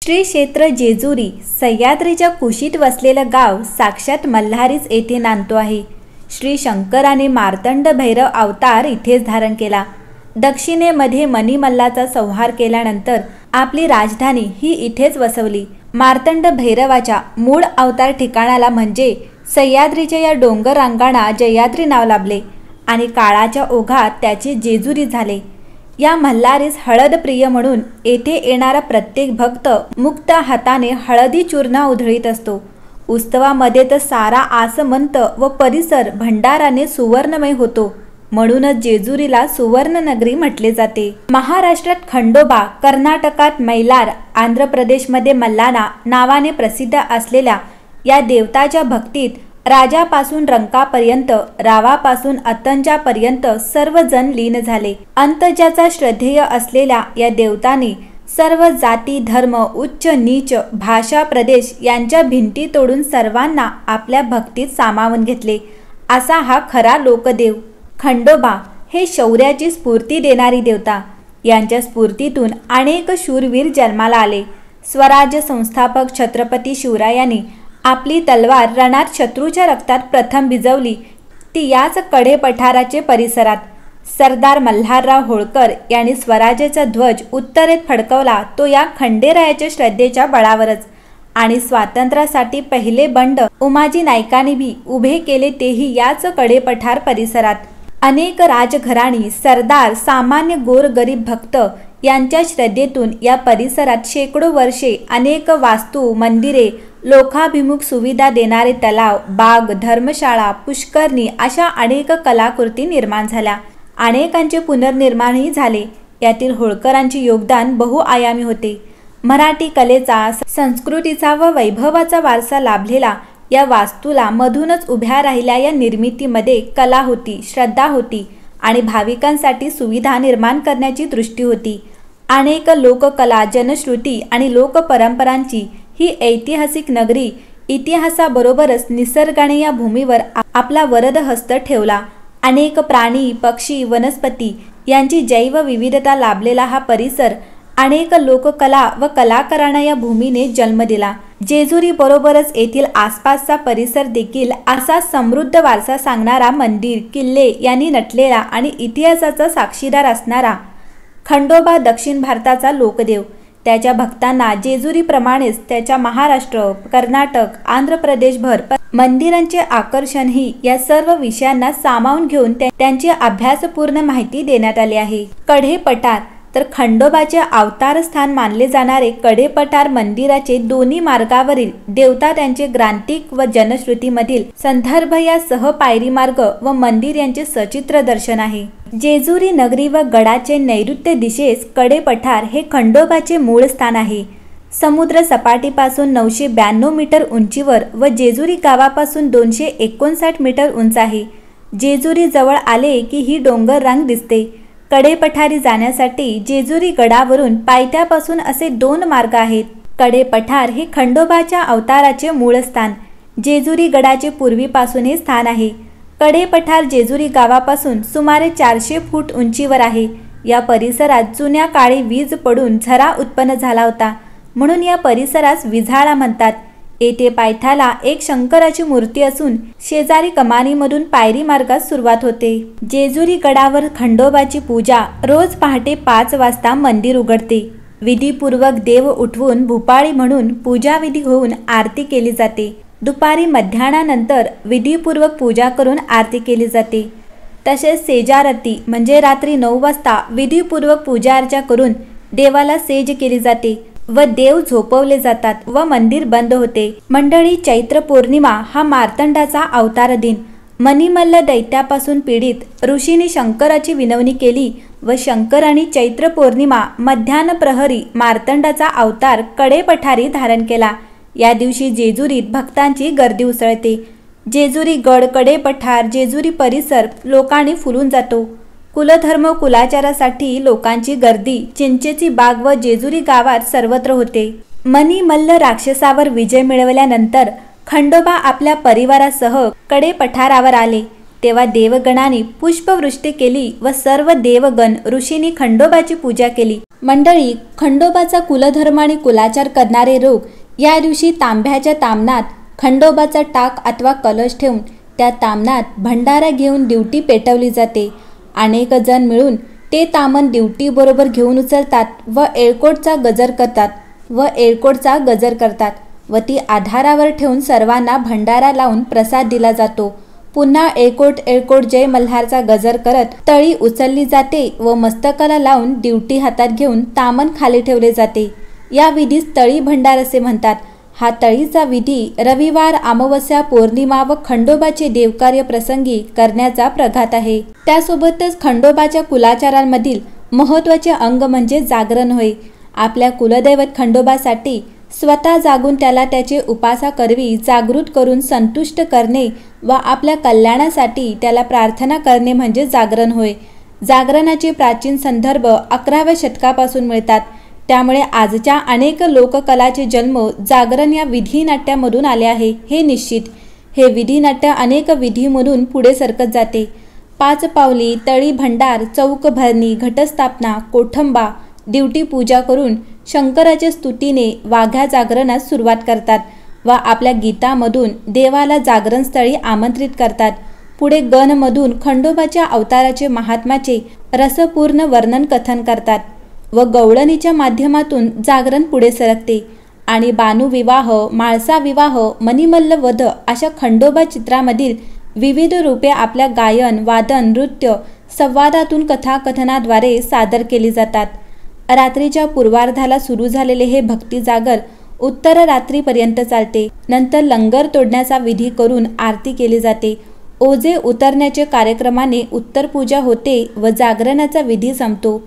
श्री क्षेत्र जेजुरी सह्याद्रीच्या कुशीत वसलेलं गाव साक्षात मल्हारीच येथे नांदतो आहे। श्री शंकराने मार्तंड भैरव अवतार इथेच धारण केला। दक्षिणेमध्ये मणिमल्लाचा संहार केल्यानंतर आपली राजधानी ही इथेच वसवली। मार्तंड भैरवाच्या मूळ अवतार ठिकाणाला म्हणजे सह्याद्रीच्या या डोंगर रांगांना जयाद्री नाव लाभले आणि काळाच्या ओघात त्याचे जेजुरी झाले। या मल्हारीस हळद प्रिय म्हणून येथे येणारा प्रत्येक भक्त मुक्त हाताने हळदी चूर्ण उधळीत असतो। उत्सवामध्ये तर सारा आसमंत व परिसर भंडाराने सुवर्णमय होतो, म्हणूनच जेजुरीला सुवर्ण नगरी म्हटले जाते। महाराष्ट्रात खंडोबा, कर्नाटकात मैलार, आंध्र प्रदेशमध्ये मल्लाना नावाने प्रसिद्ध असलेल्या या देवताच्या भक्तीत राजापासून रंकापर्यंत, रावापासून अतंजापर्यंत सर्वजण लीन झाले। अंतजाचा श्रद्धेय असलेल्या या देवतांनी सर्व जाती, धर्म, उच्च नीच, भाषा, प्रदेश यांच्या भिंती तोडून सर्वांना आपल्या भक्तीत सामावून घेतले। असा हा खरा लोकदेव। खंडोबा हे शौर्याची स्फूर्ती देणारी देवता। यांच्या स्फूर्तीतून अनेक शूरवीर जन्माला आले। स्वराज्य संस्थापक छत्रपती शिवरायांनी आपली तलवार रणात शत्रूच्या रक्तात प्रथम भिजवली, ती याच कडे पठाराचे परिसरात। सरदार मल्हारराव होळकर यांनी स्वराज्याचा ध्वज उत्तरेत फडकवला, तो या खंडेरायाच्या श्रद्धेच्या बळावरच। आणि स्वातंत्र्यासाठी पहिले बंड उमाजी नाईकांनी भी उभे केले, तेही याच कडे पठार परिसरात। अनेक राजघराणी, सरदार, सामान्य गोरगरीब भक्त यांच्या श्रद्धेतून या परिसरात शेकडो वर्षे अनेक वास्तू, मंदिरे, लोकाभिमुख सुविधा देणारे तलाव, बाग, धर्मशाळा, पुष्करणी अशा अनेक कलाकृती निर्माण झाल्या। अनेकांचे पुनर्निर्माणही झाले। यातील होळकरांचे योगदान बहुआयामी होते। मराठी कलेचा, संस्कृतीचा व वैभवाचा वारसा लाभलेला या वास्तूला मधूनच उभ्या राहिल्या या निर्मितीमध्ये कला होती, श्रद्धा होती आणि भाविकांसाठी सुविधा निर्माण करण्याची दृष्टी होती। अनेक लोककला, जनश्रुती आणि लोकपरंपरांची ही ऐतिहासिक नगरी इतिहासाबरोबरच निसर्गाने या भूमीवर आपला वरद हस्त ठेवला। अनेक प्राणी, पक्षी, वनस्पती यांची जैवविविधता लाभलेला हा परिसर अनेक लोककला व कलाकारांना या भूमीने जन्म दिला। जेजुरी बरोबरच येथील आसपासचा परिसर देखील असा समृद्ध वारसा सांगणारा, मंदिर, किल्ले यांनी नटलेला आणि इतिहासाचा साक्षीदार असणारा खंडोबा दक्षिण भारताचा लोकदेव। त्याच्या भक्तांना जेजुरीप्रमाणेच त्याच्या महाराष्ट्र, कर्नाटक, आंध्र प्रदेशभर मंदिरांचे आकर्षणही या सर्व विषयांना सामावून घेऊन त्यांची अभ्यासपूर्ण माहिती देण्यात आली आहे। कडे पठार तर खंडोबाचे अवतार स्थान मानले जाणारे कडे पठार मंदिराचे दोन्ही मार्गावरील देवता, त्यांचे ग्रांथिक व जनश्रुतीमधील संदर्भ यासह पायरी मार्ग व मंदिर यांचे सचित्र दर्शन आहे। जेजुरी नगरी व गडाचे नैऋत्य दिशेस कडे पठार हे खंडोबाचे मूळ स्थान आहे। समुद्र सपाटीपासून 992 मीटर उंचीवर व जेजुरी गावापासून 259 मीटर उंच आहे। जेजुरी जवळ आले की ही डोंगर रांग दिसते। कडे पठारी जाण्यासाठी जेजुरी गडावरून पायथ्यापासून असे 2 मार्ग आहेत। कडे पठार हे खंडोबाच्या अवताराचे मूळ स्थान। जेजुरी गडाचे पूर्वीपासून हे स्थान आहे। कडे पठार जेजुरी गावापासून सुमारे 400 फूट उंचीवर आहे। या परिसरात जुन्या काळी वीज पडून झरा उत्पन्न झाला होता, म्हणून या परिसरास विझाळा म्हणतात। येथे पायथ्याला एक शंकराची मूर्ती असून शेजारी कमानीमधून पायरी मार्गात सुरुवात होते। जेजुरी गडावर खंडोबाची पूजा रोज पहाटे 5 वाजता मंदिर उघडते। विधीपूर्वक देव उठवून भूपाळी म्हणून पूजाविधी होऊन आरती केली जाते। दुपारी मध्याह्नानंतर विधीपूर्वक पूजा करून आरती केली जाते। तसेच सेजारती म्हणजे रात्री 9 वाजता विधीपूर्वक पूजा अर्चा करून देवाला सेज केली जाते व देव झोपवले जातात व मंदिर बंद होते। मंडळी, चैत्र पौर्णिमा हा मार्तंडाचा अवतार दिन। मणिमल्ल दैत्यापासून पीडित ऋषींनी शंकराची विनवणी केली व शंकराने चैत्र पौर्णिमा मध्यान्ह प्रहरी मार्तंडाचा अवतार कडे पठारी धारण केला। या दिवशी जेजुरीत भक्तांची गर्दी उसळते। जेजुरी गड, कडे पठार, जेजुरी परिसर लोकांनी फुलून जातो। कुलधर्म, कुलाचारासाठी लोकांची गर्दी चिंचेची बाग व जेजुरी गावात सर्वत्र होते। मणिमल्ल राक्षसावर विजय मिळवल्यानंतर खंडोबा आपल्या परिवारासह कडे पठारावर आले, तेव्हा देवगणांनी पुष्पवृष्टी केली व सर्व देवगण ऋषींनी खंडोबाची पूजा केली। मंडळी, खंडोबाचा कुलधर्म आणि कुलाचार करणारे लोक या दिवशी तांब्याच्या तामणात खंडोबाचा टाक अथवा कलश ठेवून त्या तामणात भंडारा घेऊन दिवटी पेटवली जाते. अनेक जण मिळून ते तामण दिवटीबरोबर घेऊन उचलतात व येळकोटचा गजर करतात व ती आधारावर ठेवून सर्वांना भंडारा लावून प्रसाद दिला जातो. पुन्हा येळकोट येळकोट जय मल्हारचा गजर करत तळी उचलली जाते व मस्तकाला लावून दिवटी हातात घेऊन तामण खाली ठेवले जाते. या विधीस तळी भंडार असे म्हणतात. हा तळीचा विधी रविवार, अमावस्या, पौर्णिमा व खंडोबाचे देवकार्य प्रसंगी करण्याचा प्रघात आहे. त्यासोबतच खंडोबाच्या कुलाचारांमधील महत्त्वाचे अंग म्हणजे जागरण होय. आपल्या कुलदैवत खंडोबासाठी स्वतः जागून त्याला त्याचे उपासा करवी जागृत करून संतुष्ट करणे व आपल्या कल्याणासाठी त्याला प्रार्थना करणे म्हणजे जागरण होय. जागरणाचे प्राचीन संदर्भ 11व्या शतकापासून मिळतात. त्यामुळे आजच्या अनेक लोककलाचे जन्म जागरण या विधिनाट्यामधून आले आहे हे निश्चित. हे विधिनाट्य अनेक विधीमधून पुढे सरकत जाते. 5 पावली, तळी भंडार, चौक भरणी, घटस्थापना, कोठंबा, दिवटी पूजा करून शंकराच्या स्तुतीने वाघ्या जागरणास सुरुवात करतात व आपल्या गीतामधून देवाला जागरणस्थळी आमंत्रित करतात. पुढे गणमधून खंडोबाच्या अवताराचे महात्म्याचे रसपूर्ण वर्णन कथन करतात व गवळणीच्या माध्यमातून जागरण पुढे सरकते आणि बानुविवाह, माळसा विवाह, मणिमल्ल वध अशा खंडोबा चित्रामधील विविध रूपे आपल्या गायन, वादन, नृत्य, संवादातून कथाकथनाद्वारे सादर केली जातात. रात्रीच्या पूर्वार्धाला सुरू झालेले हे भक्ती जागर उत्तर रात्रीपर्यंत चालते. नंतर लंगर तोडण्याचा विधी करून आरती केली जाते. ओझे उतरण्याचे कार्यक्रमाने उत्तरपूजा होते व जागरणाचा विधी संपतो.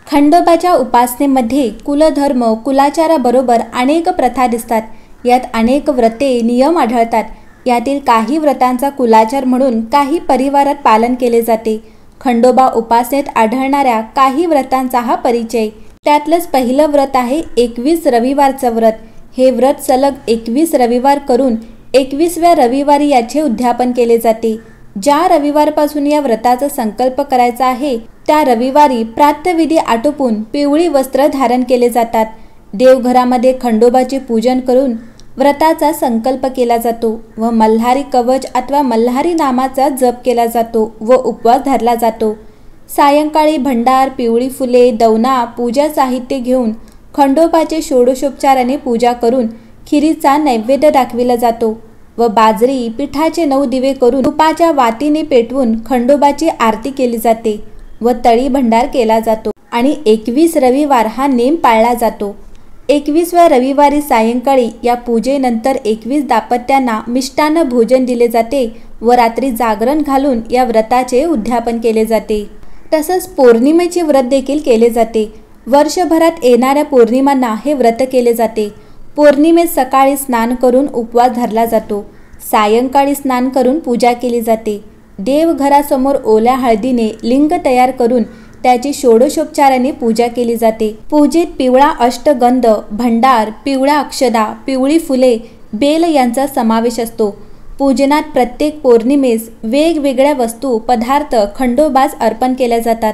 खंडोबाच्या उपासनेमध्ये कुलधर्म, कुलाचाराबरोबर अनेक प्रथा दिसतात. यात अनेक व्रते, नियम आढळतात. यातील काही व्रतांचा कुलाचार म्हणून काही परिवारात पालन केले जाते. खंडोबा उपासनेत आढळणाऱ्या काही व्रतांचा हा परिचय. त्यातलंच पहिलं व्रत आहे 21 रविवारचं व्रत. हे व्रत सलग 21 रविवार करून 21व्या रविवारी याचे उद्यापन केले जाते. ज्या रविवारपासून या व्रताचा संकल्प करायचा आहे त्या रविवारी प्रातःविधी आटोपून पिवळी वस्त्र धारण केले जातात. देवघरामध्ये खंडोबाचे पूजन करून व्रताचा संकल्प केला जातो व मल्हारी कवच अथवा मल्हारी नामाचा जप केला जातो व उपवास धरला जातो. सायंकाळी भंडार, पिवळी फुले, दवना, पूजा साहित्य घेऊन खंडोबाचे षोडशोपचाराने पूजा करून खिरीचा नैवेद्य दाखविला जातो व बाजरी, पिठाचे 9 दिवे करून तुपाच्या वातीने पेटवून खंडोबाची आरती केली जाते व तळी भंडार केला जातो आणि 21 रविवार हा नेम पाळला जातो. 21व्या रविवारी सायंकाळी या पूजेनंतर 21 दाम्पत्यांना मिष्टान्न भोजन दिले जाते व रात्री जागरण घालून या व्रताचे उद्यापन केले जाते. तसंच पौर्णिमेचे व्रत देखील केले जाते. वर्षभरात येणाऱ्या पौर्णिमांना हे व्रत केले जाते. पौर्णिमेत सकाळी स्नान करून उपवास धरला जातो. सायंकाळी स्नान करून पूजा केली जाते. देवघरासमोर ओल्या हळदीने लिंग तयार करून त्याची षोडशोपचाराने पूजा केली जाते. पूजेत पिवळा अष्टगंध, भंडार, पिवळ्या अक्षदा, पिवळी फुले, बेल यांचा समावेश असतो. पूजनात प्रत्येक पौर्णिमेस वेगवेगळ्या वस्तू, पदार्थ खंडोबास अर्पण केल्या जातात.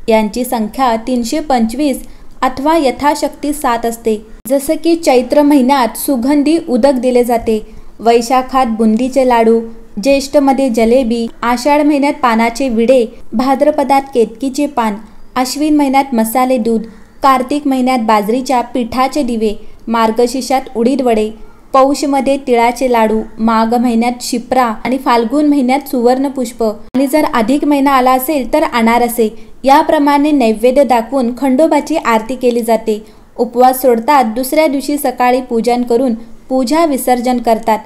यांची संख्या 325 अथवा यथाशक्ती 7 असते. जसं की चैत्र महिन्यात सुगंधी उदक दिले जाते, वैशाखात बुंदीचे लाडू, ज्येष्ठमध्ये जलेबी, आषाढ महिन्यात पानाचे विडे, भाद्रपदात केतकीचे पान, अश्विन महिन्यात मसाले दूध, कार्तिक महिन्यात बाजरीच्या पिठाचे दिवे, मार्गशीर्षात उडीद वडे, पौषमध्ये तिळाचे लाडू, माघ महिन्यात शिप्रा आणि फाल्गुन महिन्यात सुवर्ण पुष्प आणि जर अधिक महिना आला असेल तर अनारसे. याप्रमाणे नैवेद्य दाखवून खंडोबाची आरती केली जाते. उपवास सोडतात. दुसऱ्या दिवशी सकाळी पूजन करून पूजा विसर्जन करतात.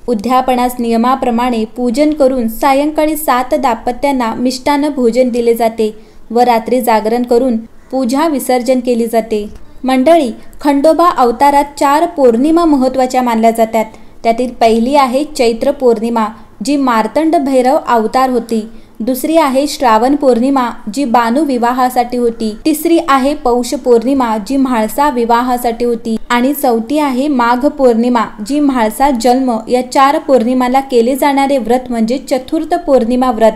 उद्यापनास नियमाप्रमाणे पूजन करून सायंकाळी 7 दाम्पत्यांना मिष्टान्न भोजन दिले जाते व रात्री जागरण करून पूजा विसर्जन केली जाते. मंडळी, खंडोबा अवतारात 4 पौर्णिमा महत्त्वाच्या मानल्या जातात. त्यातील पहिली आहे चैत्र पौर्णिमा, जी मार्तंड भैरव अवतार होती. दुसरी आहे श्रावण पौर्णिमा, जी बानू विवाहासाठी होती. तिसरी आहे पौष पौर्णिमा, जी म्हाळसा विवाहासाठी होती आणि चौथी आहे माघ पौर्णिमा, जी म्हाळसा जन्म. या 4 पौर्णिमाला केले जाणारे व्रत म्हणजे चतुर्थ पौर्णिमा व्रत.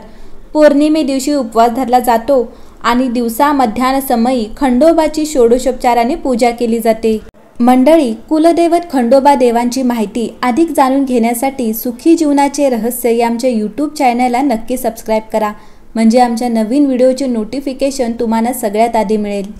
पौर्णिमे दिवशी उपवास धरला जातो आणि दिवसा मध्यान्ह समयी खंडोबाची षोडशोपचाराने पूजा केली जाते। मंडळी, कुलदैवत खंडोबा देवांची माहिती अधिक जाणून घेण्यासाठी सुखी जीवनाचे रहस्य या आमच्या यूट्यूब चॅनलला नक्की सबस्क्राईब करा, म्हणजे आमच्या नवीन व्हिडिओचे नोटिफिकेशन तुम्हाला सगळ्यात आधी मिळेल।